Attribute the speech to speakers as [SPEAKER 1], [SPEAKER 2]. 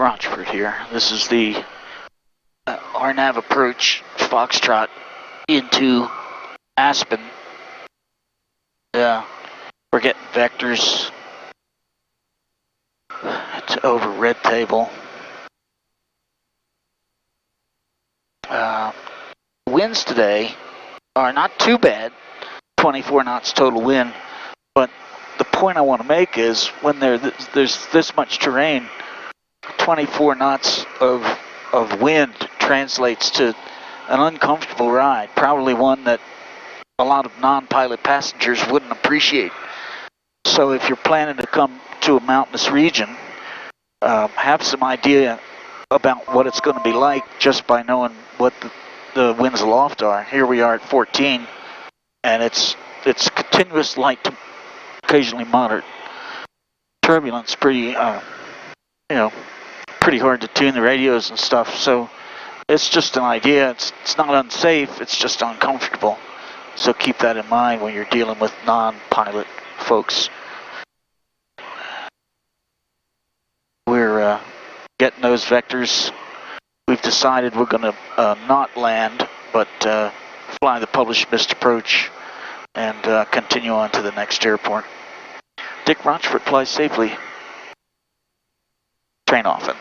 [SPEAKER 1] Rochfort here. This is the RNAV approach Foxtrot into Aspen. We're getting vectors. It's over red table. Winds today are not too bad, 24 knots total wind, but the point I want to make is when there's this much terrain, 24 knots of wind translates to an uncomfortable ride, probably one that a lot of non-pilot passengers wouldn't appreciate. So if you're planning to come to a mountainous region, have some idea about what it's going to be like just by knowing what the winds aloft are. Here we are at 14, and it's continuous light to occasionally moderate turbulence. Pretty pretty hard to tune the radios and stuff. So it's just an idea. It's not unsafe. It's just uncomfortable. So keep that in mind when you're dealing with non-pilot folks. We're getting those vectors. We've decided we're going to not land, but fly the published missed approach and continue on to the next airport. Dick Rochfort, flies safely. Train often.